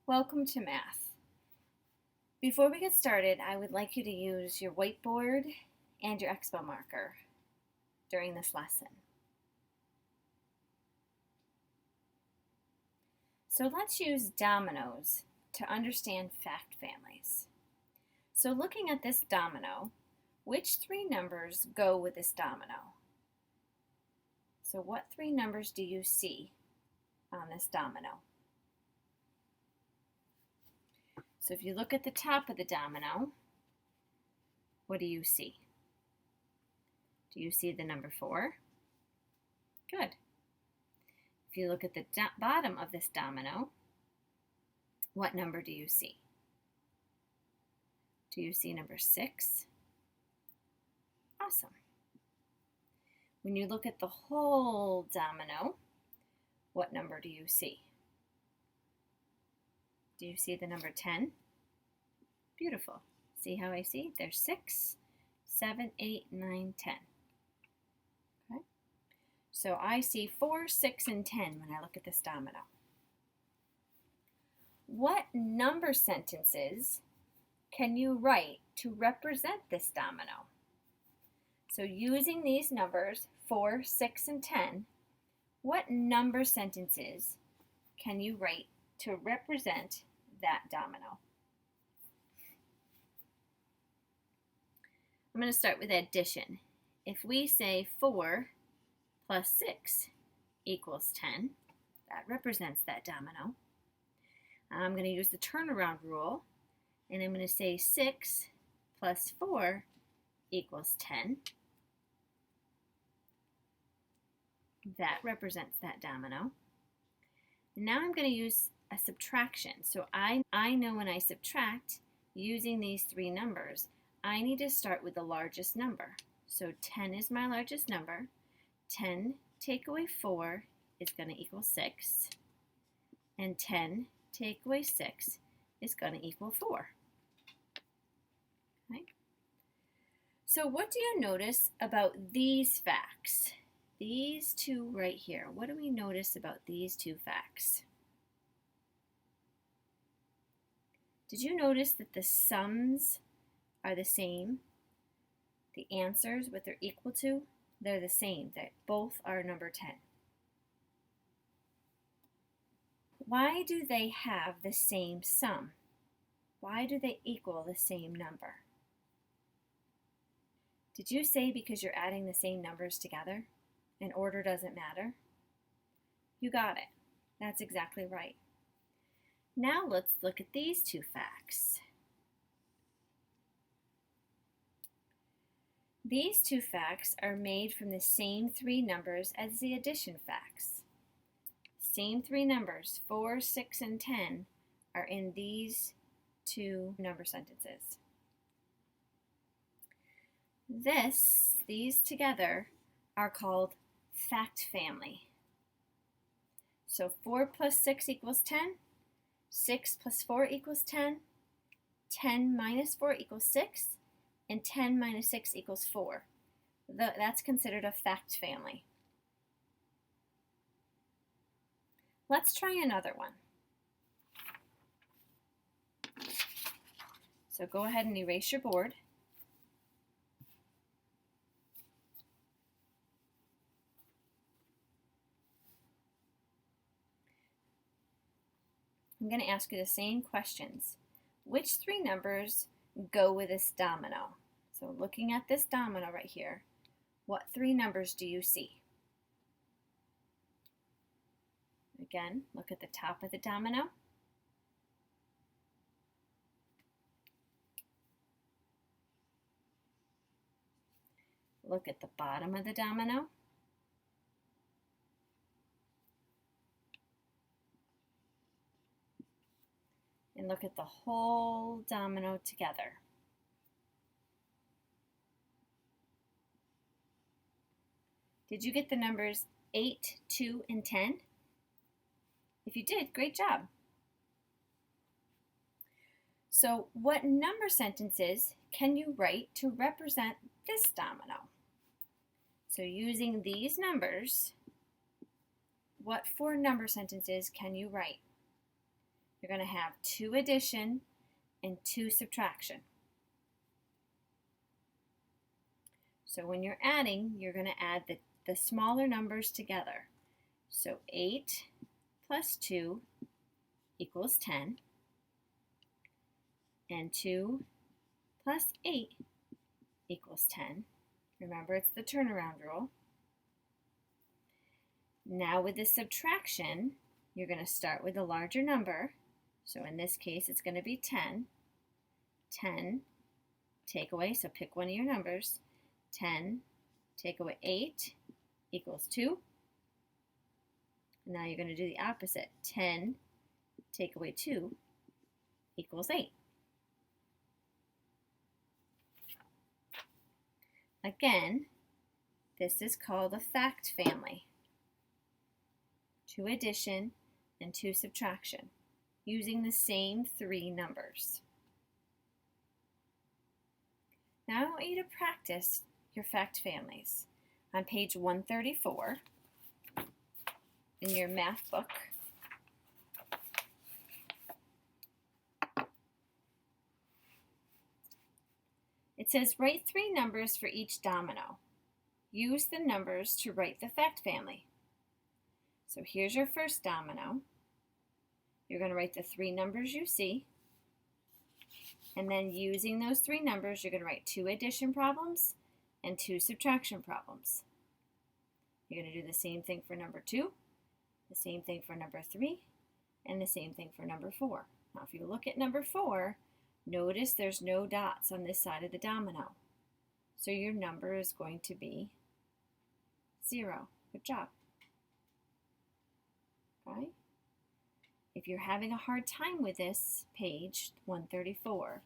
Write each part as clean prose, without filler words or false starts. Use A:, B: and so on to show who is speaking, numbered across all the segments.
A: Welcome to math. Before we get started, I would like you to use your whiteboard and your expo marker during this lesson. So let's use dominoes to understand fact families. So looking at this domino, which three numbers go with this domino? So what three numbers do you see on this domino? So if you look at the top of the domino, what do you see? Do you see the number 4? Good. If you look at the bottom of this domino, what number do you see? Do you see number 6? Awesome. When you look at the whole domino, what number do you see? Do you see the number 10? Beautiful. See how I see? There's 6, 7, 8, 9, 10. Okay. So I see 4, 6, and 10 when I look at this domino. What number sentences can you write to represent this domino? So using these numbers, 4, 6, and 10, what number sentences can you write to represent that domino? I'm going to start with addition. If we say 4 plus 6 equals 10, that represents that domino. I'm going to use the turnaround rule, and I'm going to say 6 plus 4 equals 10. That represents that domino. And now I'm going to use a subtraction. So I know when I subtract using these three numbers, I need to start with the largest number. So 10 is my largest number. 10 take away 4 is going to equal 6. And 10 take away 6 is going to equal 4. Okay. So what do you notice about these facts? These two right here. What do we notice about these two facts? Did you notice that the sums are the same? The answers, what they're equal to, they're the same. They both are number 10. Why do they have the same sum? Why do they equal the same number? Did you say because you're adding the same numbers together and order doesn't matter? You got it. That's exactly right. Now let's look at these two facts. These two facts are made from the same three numbers as the addition facts. Same three numbers, 4, 6, and 10, are in these two number sentences. These together are called fact family. So 4 plus 6 equals 10. 6 plus 4 equals 10, 10 minus 4 equals 6, and 10 minus 6 equals 4. That's considered a fact family. Let's try another one. So go ahead and erase your board. I'm going to ask you the same questions. Which three numbers go with this domino? So looking at this domino right here, what three numbers do you see? Again, look at the top of the domino. Look at the bottom of the domino. And look at the whole domino together. Did you get the numbers 8, 2, and 10? If you did, great job. So what number sentences can you write to represent this domino? So using these numbers, what 4 number sentences can you write? you're going to have 2 addition and 2 subtraction. So when you're adding, you're going to add the smaller numbers together. So 8 plus 2 equals 10, and 2 plus 8 equals 10. Remember, it's the turnaround rule. Now with the subtraction, you're going to start with a larger number. So in this case, it's going to be 10. 10, take away, so pick one of your numbers. 10, take away 8 equals 2. Now you're going to do the opposite. 10, take away 2 equals 8. Again, this is called a fact family. 2 addition and 2 subtraction, using the same 3 numbers. Now I want you to practice your fact families. On page 134 in your math book, it says write 3 numbers for each domino. Use the numbers to write the fact family. So here's your first domino. You're going to write the 3 numbers you see, and then using those 3 numbers, you're going to write 2 addition problems and 2 subtraction problems. You're going to do the same thing for number 2, the same thing for number 3, and the same thing for number 4. Now if you look at number 4, notice there's no dots on this side of the domino. So your number is going to be 0. Good job. Okay? If you're having a hard time with this page, 134,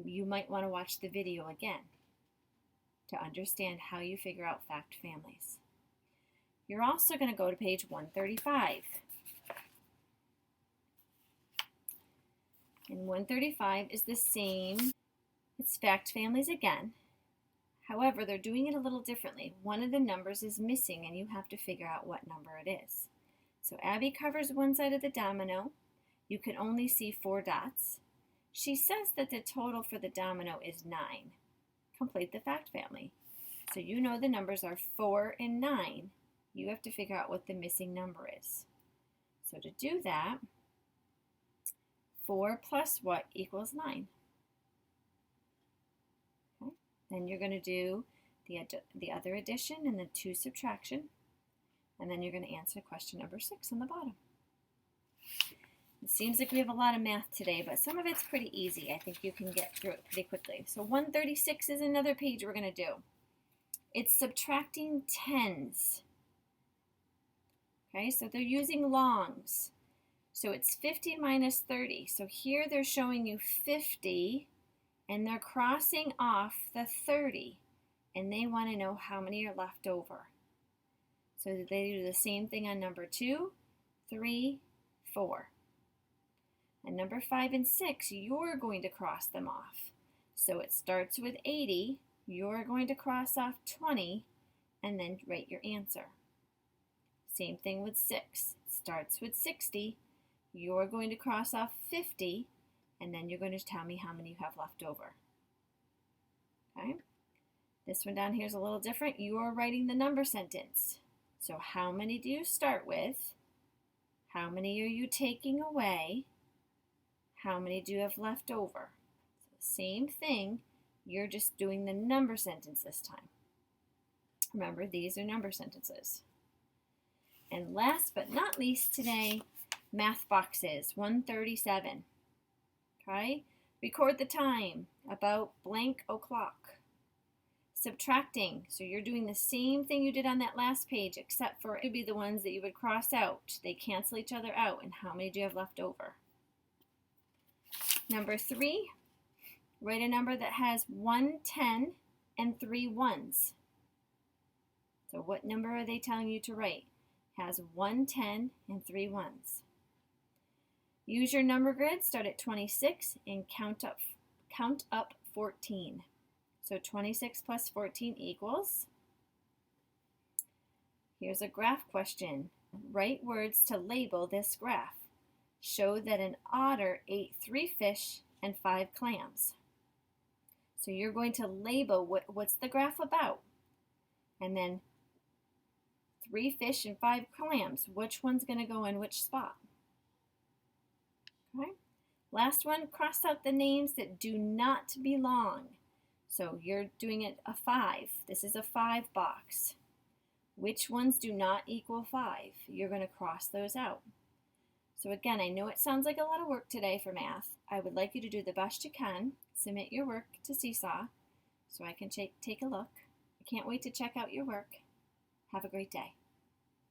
A: you might want to watch the video again to understand how you figure out fact families. You're also going to go to page 135. And 135 is the same. It's fact families again. However, they're doing it a little differently. One of the numbers is missing and you have to figure out what number it is. So Abby covers one side of the domino. You can only see 4 dots. She says that the total for the domino is 9. Complete the fact family. So you know the numbers are 4 and 9. You have to figure out what the missing number is. So to do that, 4 plus what equals 9? Okay. Then you're going to do the other addition and the 2 subtraction. And then you're going to answer question number 6 on the bottom. It seems like we have a lot of math today, but some of it's pretty easy. I think you can get through it pretty quickly. So 136 is another page we're going to do. It's subtracting tens. Okay, so they're using longs. So it's 50 minus 30. So here they're showing you 50, and they're crossing off the 30, and they want to know how many are left over. So they do the same thing on number 2, 3, 4. And number 5 and 6, you're going to cross them off. So it starts with 80, you're going to cross off 20, and then write your answer. Same thing with 6. It starts with 60, you're going to cross off 50, and then you're going to tell me how many you have left over. Okay? This one down here is a little different. You are writing the number sentence. So how many do you start with? How many are you taking away? How many do you have left over? So same thing, you're just doing the number sentence this time. Remember, these are number sentences. And last but not least today, math boxes, 137. Okay? Record the time, about blank o'clock. Subtracting, so you're doing the same thing you did on that last page, except for it would be the ones that you would cross out. They cancel each other out, and how many do you have left over? Number 3, write a number that has 1 10 and 3 1s. So what number are they telling you to write? Has 1 10 and 3 1s. Use your number grid, start at 26 and count up 14. So 26 plus 14 equals, here's a graph question. Write words to label this graph. show that an otter ate 3 fish and 5 clams. So you're going to label what's the graph about. And then 3 fish and 5 clams. Which one's going to go in which spot? Okay. Last one, cross out the names that do not belong. So you're doing it a 5. This is a 5 box. Which ones do not equal 5? You're going to cross those out. So again, I know it sounds like a lot of work today for math. I would like you to do the best you can. Submit your work to Seesaw so I can take a look. I can't wait to check out your work. Have a great day.